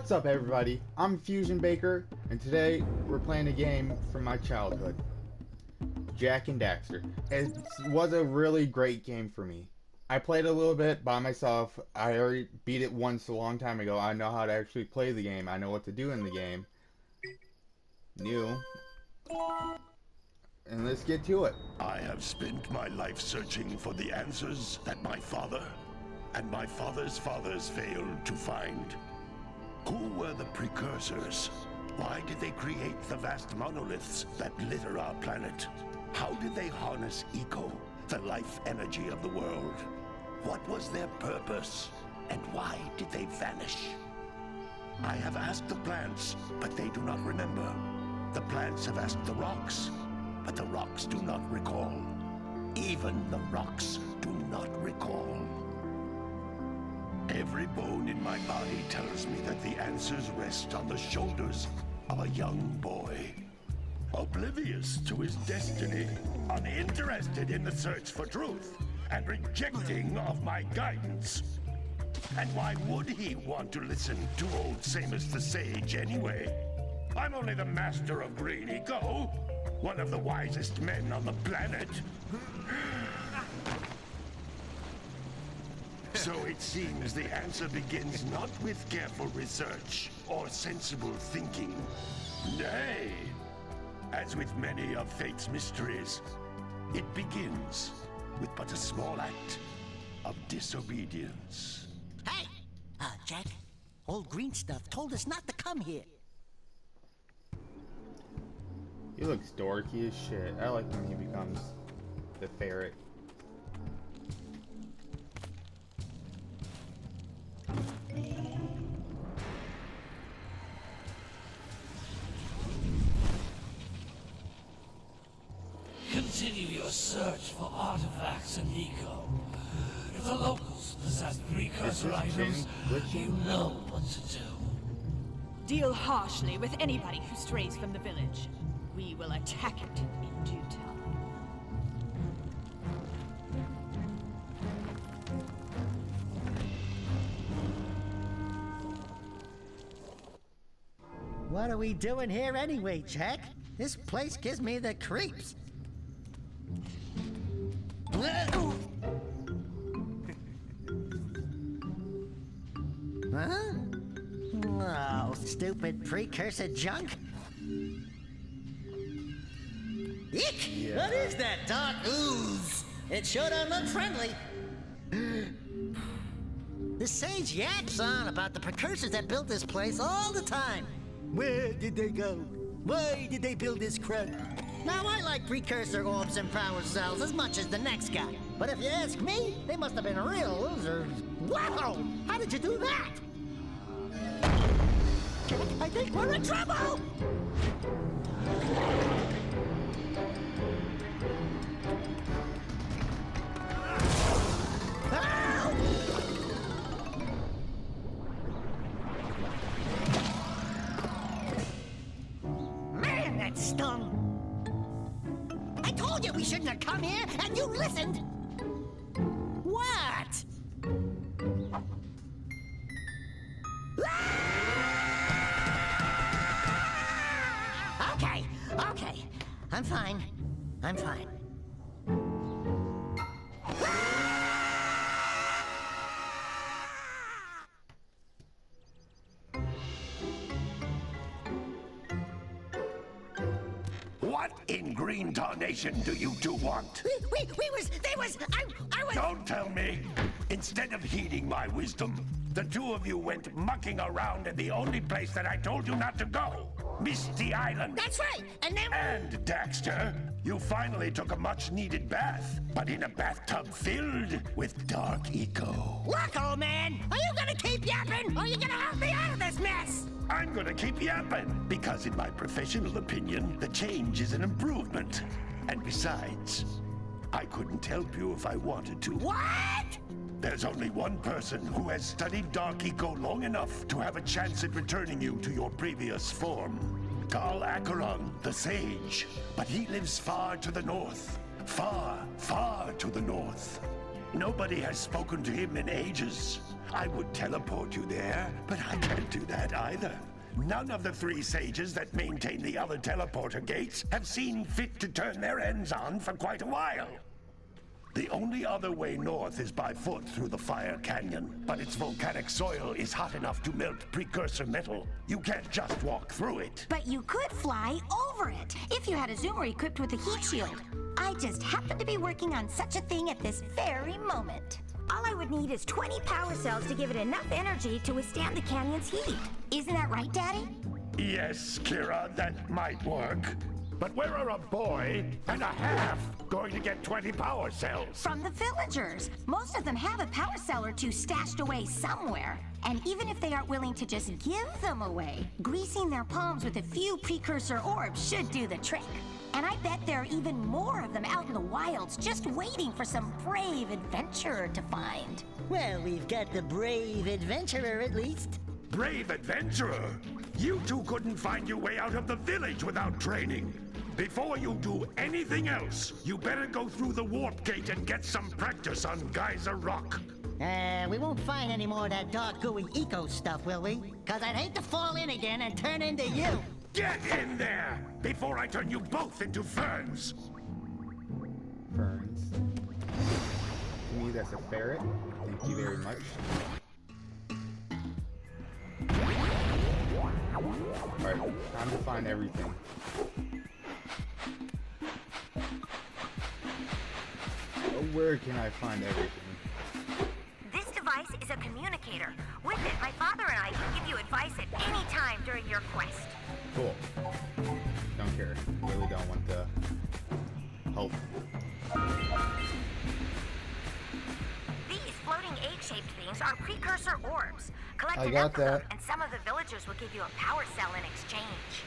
What's up, everybody? I'm Fusion Baker, and today we're playing a game from my childhood, Jak and Daxer. It was a really great game for me. I played a little bit by myself. I already beat it once a long time ago. I know how to actually play the game. I know what to do in the game. And let's get to it. I have spent my life searching for the answers that my father and my father's fathers failed to find. Who were the precursors? Why did they create the vast monoliths that litter our planet? How did they harness eco, the life energy of the world? What was their purpose? And why did they vanish? I have asked the plants, but they do not remember. The plants have asked the rocks, but the rocks do not recall. Even the rocks do not recall. Every bone in my body tells me that the answers rest on the shoulders of a young boy. Oblivious to his destiny, uninterested in the search for truth, and rejecting of my guidance. And why would he want to listen to old Samus the Sage anyway? I'm only the master of green eco, one of the wisest men on the planet. So it seems the answer begins not with careful research or sensible thinking. Nay, as with many of fate's mysteries, it begins with but a small act of disobedience. Hey! Jak, old green stuff told us not to come here. He looks dorky as shit. I like when he becomes the ferret. Continue your search for artifacts and eco. If the locals possess precursor items, you know what to do. Deal harshly with anybody who strays from the village. We will attack it in due time. What are we doing here anyway, Jak? This place gives me the creeps. Huh? Oh, stupid precursor junk. Eek! Yeah. What is that dark ooze? It sure don't look friendly. The sage yaps on about the precursors that built this place all the time. Where did they go? Why did they build this crud? Now, I like precursor orbs and power cells as much as the next guy. But if you ask me, they must have been real losers. Wow! How did you do that? I think we're in trouble! Ow! Man, that stung! I told you we shouldn't have come here, and you listened! What? Okay. I'm fine. What in green tarnation do you two want? I was... Don't tell me! Instead of heeding my wisdom, the two of you went mucking around in the only place that I told you not to go. Misty Island. That's right, and then... And, Daxter, you finally took a much-needed bath, but in a bathtub filled with dark eco. Look, old man, are you gonna keep yapping, or are you gonna help me out of this mess? I'm gonna keep yapping, because in my professional opinion, the change is an improvement. And besides, I couldn't help you if I wanted to. What? There's only one person who has studied Dark Eco long enough to have a chance at returning you to your previous form. Carl Acheron, the Sage. But he lives far to the north. Far, far to the north. Nobody has spoken to him in ages. I would teleport you there, but I can't do that either. None of the 3 sages that maintain the other teleporter gates have seen fit to turn their ends on for quite a while. The only other way north is by foot through the Fire Canyon, but its volcanic soil is hot enough to melt precursor metal. You can't just walk through it. But you could fly over it, if you had a zoomer equipped with a heat shield. I just happen to be working on such a thing at this very moment. All I would need is 20 power cells to give it enough energy to withstand the canyon's heat. Isn't that right, Daddy? Yes, Kira, that might work. But where are a boy and a half going to get 20 power cells? From the villagers. Most of them have a power cell or 2 stashed away somewhere. And even if they aren't willing to just give them away, greasing their palms with a few precursor orbs should do the trick. And I bet there are even more of them out in the wilds just waiting for some brave adventurer to find. Well, we've got the brave adventurer at least. Brave adventurer? You two couldn't find your way out of the village without training. Before you do anything else, you better go through the warp gate and get some practice on Geyser Rock. We won't find any more of that dark gooey eco stuff, will we? Cause I'd hate to fall in again and turn into you. Get in there before I turn you both into ferns. Ferns. To me, that's a ferret. Thank you very much. Alright, time to find everything. Oh, where can I find everything? This device is a communicator. With it, my father and I can give you advice at any time during your quest. Cool. Don't care. Really don't want to help. These floating egg-shaped things are precursor orbs. Collect I got enough of them, that. and some of the villagers will give you a power cell in exchange.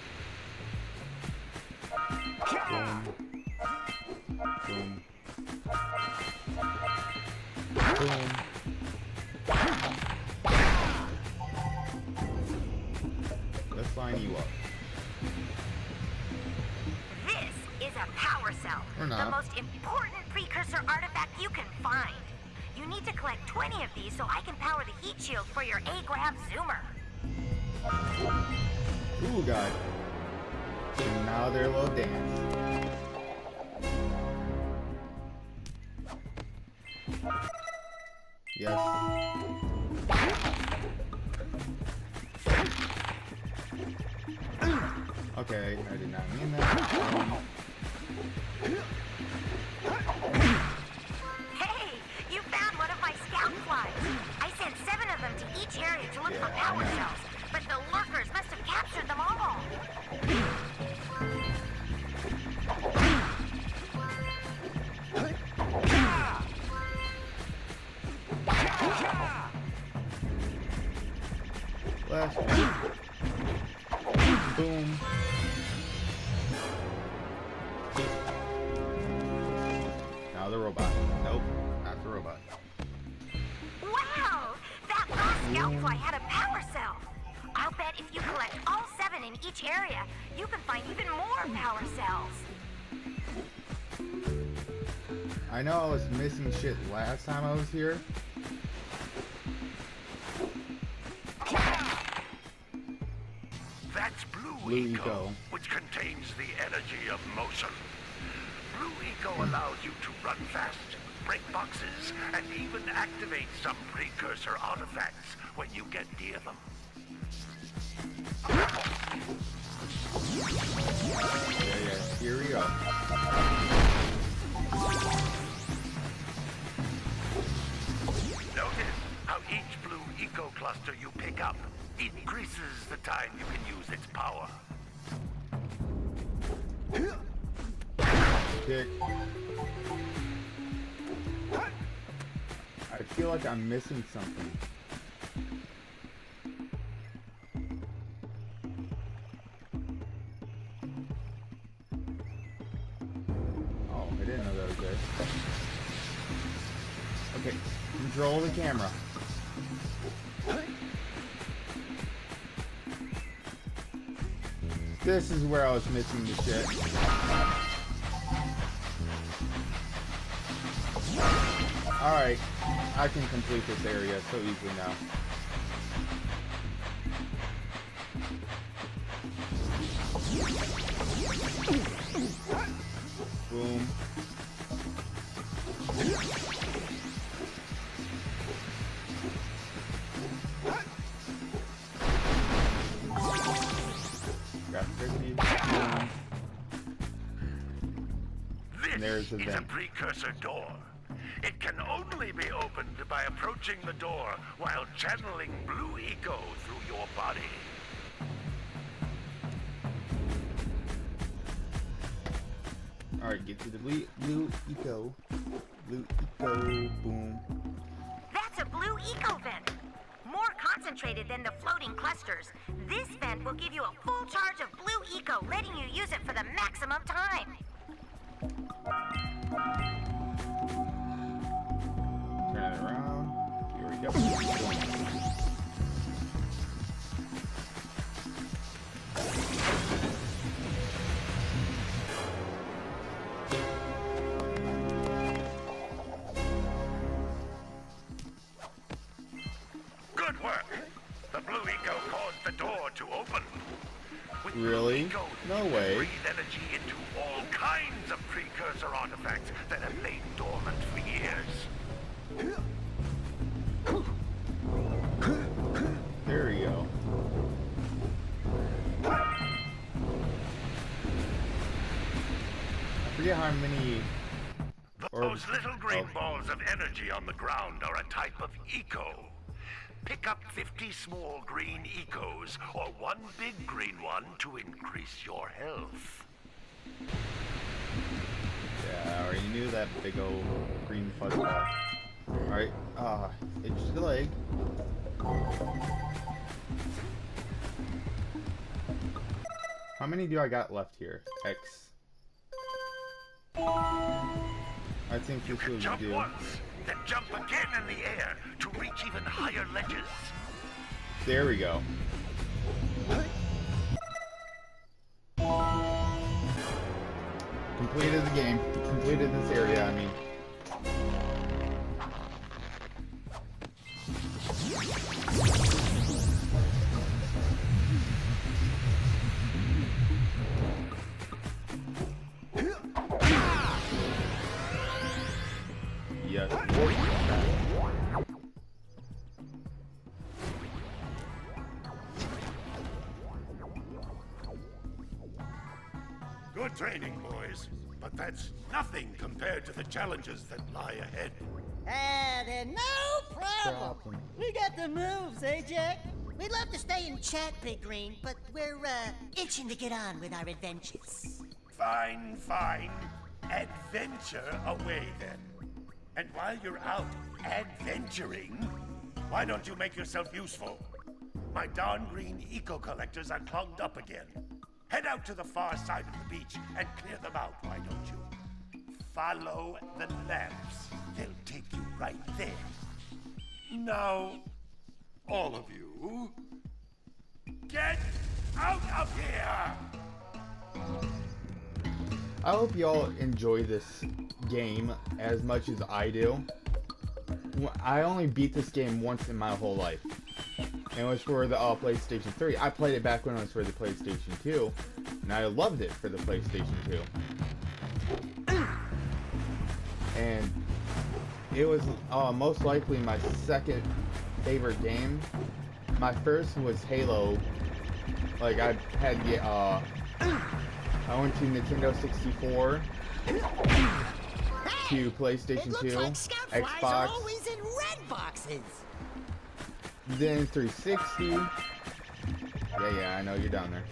Boom. Boom. Boom. Let's line you up. This is a power cell. Or not. The most important precursor artifact you can find. You need to collect 20 of these so I can power the heat shield for your A-Grav zoomer. Ooh, God. And now their little dance. Yes. Okay, I did not mean that. Hey, you found one of my scout flies. I sent 7 of them to each area to look for Yeah, power I know. cells, but the lurkers must have captured them all. Last one. Boom. Now the robot. Nope, not the robot. Wow! That last scout fly had a power cell. I'll bet if you collect all 7 in each area, you can find even more power cells. I know I was missing shit last time I was here. That's Blue Blue Eco, Eco. which contains the energy of motion. Blue Eco allows you to run fast, break boxes, and even activate some precursor artifacts when you get near them. Yeah, here we go. Notice how each Blue Eco cluster you pick up increases the time you can use its power. Kick. I feel like I'm missing something. Oh, I didn't know that was there. Okay, control the camera. This is where I was missing the shit. Alright, I can complete this area so easily now. Boom. Grab 50. Boom. This the is a vent. precursor door. It can only be opened by approaching the door while channeling blue eco through your body. Alright, get to the blue eco. Blue eco, boom. That's a blue eco vent. More concentrated than the floating clusters. This vent will give you a full charge of blue eco, letting you use it for the maximum time. Turn it around. Here we go. Boom. Good work. The blue eco caused the door to open. With Really? blue eco, No you can way. breathe energy into all kinds of precursor artifacts that have lain dormant for years. There we go. I forget how many. Those little green balls of energy on the ground are a type of eco. Pick up 50 small green ecos or one big green one to increase your health. Yeah, I already knew that big old green fuzz ball. Alright, itch the leg. How many do I got left here? X. I think this will Jump do. once, then jump again in the air to reach even higher ledges. There we go. Completed the game. Completed this area, I mean. Yes. Good training, boys. But that's nothing compared to the challenges that lie ahead. Then no problem. We got the moves, eh, Jack? We'd love to stay and chat, Big Green, but we're, itching to get on with our adventures. Fine, fine. Adventure away, then. And while you're out adventuring, why don't you make yourself useful? My darn green eco-collectors are clogged up again. Head out to the far side of the beach and clear them out, why don't you? Follow the lamps. They'll take you right there. Now, all of you, get out of here! I hope y'all enjoy this game as much as I do. I only beat this game once in my whole life. And it was for the PlayStation 3. I played it back when it was for the PlayStation 2. And I loved it for the PlayStation 2. And it was most likely my second favorite game. My first was Halo. Like, I had to get, I went to Nintendo 64, to PlayStation 2, Like scout flies Xbox, are always in red boxes. then 360. Yeah, I know you're down there.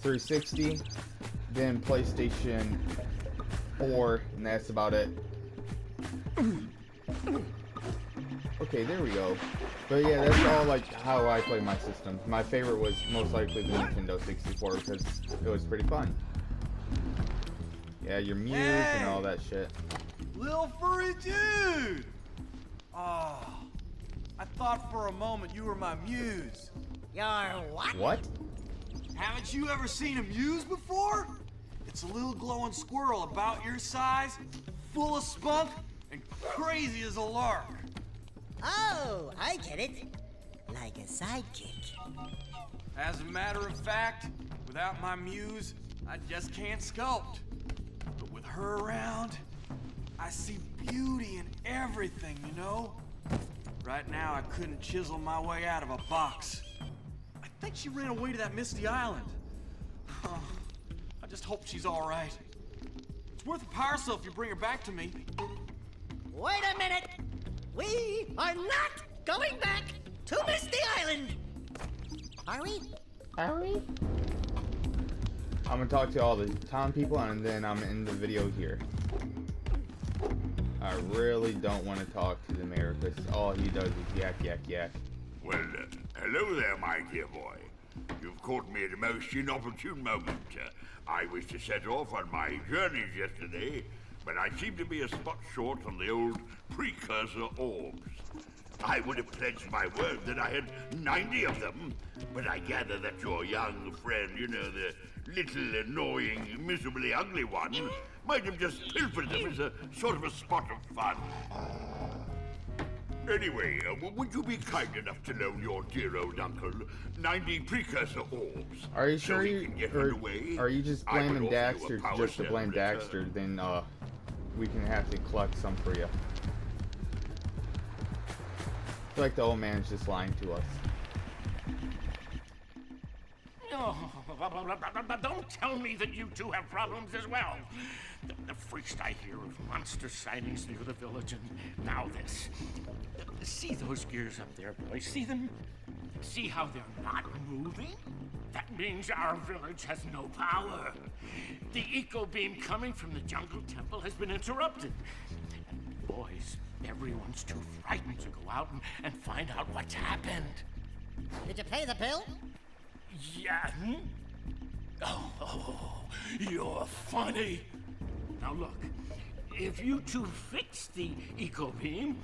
360, then PlayStation 4, and that's about it. Okay, there we go. But yeah, that's all like how I play my systems. My favorite was most likely the Nintendo 64 because it was pretty fun. Yeah, your muse and all that shit. Little furry dude! Oh, I thought for a moment you were my muse. Your what? What? Haven't you ever seen a muse before? It's a little glowing squirrel about your size, full of spunk and crazy as a lark. Oh, I get it. Like a sidekick. As a matter of fact, without my muse, I just can't sculpt. But with her around, I see beauty in everything, you know? Right now, I couldn't chisel my way out of a box. I think she ran away to that misty island. I just hope she's all right. It's worth a power cell if you bring her back to me. Wait a minute! We are not going back to Misty Island! Are we? Are we? I'm gonna talk to all the town people and then I'm in the video here. I really don't want to talk to the mayor because all he does is yak, yak, yak. Well, hello there, my dear boy. You've caught me at a most inopportune moment. I was to set off on my journeys yesterday, but I seem to be a spot short on the old precursor orbs. I would have pledged my word that I had 90 of them, but I gather that your young friend, you know, the little annoying, miserably ugly one, might have just pilfered them as a sort of a spot of fun. Anyway, would you be kind enough to loan your dear old uncle 90 precursor orbs? Are you so sure he you, can get or underway? are you just I would blaming offer you a Daxter power just to cell blame return. Daxter? Then we can have to collect some for you. I feel like the old man's just lying to us. Oh, don't tell me that you two have problems as well. The first I hear of monster sightings near the village, and now this. See those gears up there, boys? See them? See how they're not moving? That means our village has no power. The eco beam coming from the jungle temple has been interrupted. And boys, everyone's too frightened to go out and find out what's happened. Did you pay the bill? Yeah. Oh, you're funny. Now look, if you two fix the eco beam,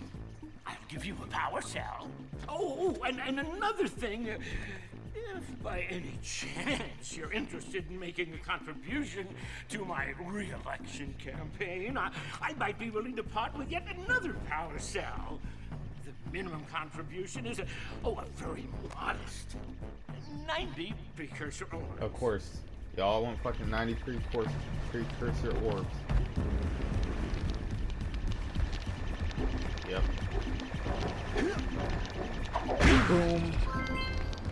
I'll give you a power cell. Oh, and another thing, if by any chance you're interested in making a contribution to my re-election campaign, I might be willing to part with yet another power cell. The minimum contribution is a very modest 90 precursor orbs. Of course. Y'all want fucking 93 precursor orbs. Yep. Boom.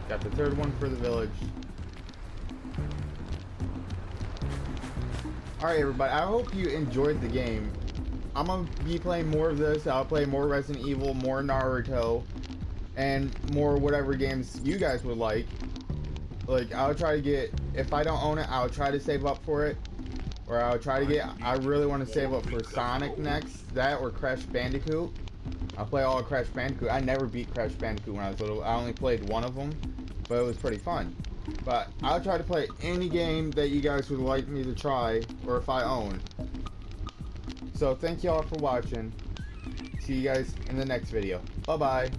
Got the third one for the village. Alright everybody, I hope you enjoyed the game. I'm gonna be playing more of this. I'll play more Resident Evil, more Naruto, and more whatever games you guys would like. Like, I'll try to get, if I don't own it, I'll try to save up for it. Or I'll try to get, I really want to save up for Sonic next. That or Crash Bandicoot. I'll play all of Crash Bandicoot. I never beat Crash Bandicoot when I was little. I only played one of them, but it was pretty fun. But I'll try to play any game that you guys would like me to try, or if I own. So thank y'all for watching. See you guys in the next video. Bye-bye.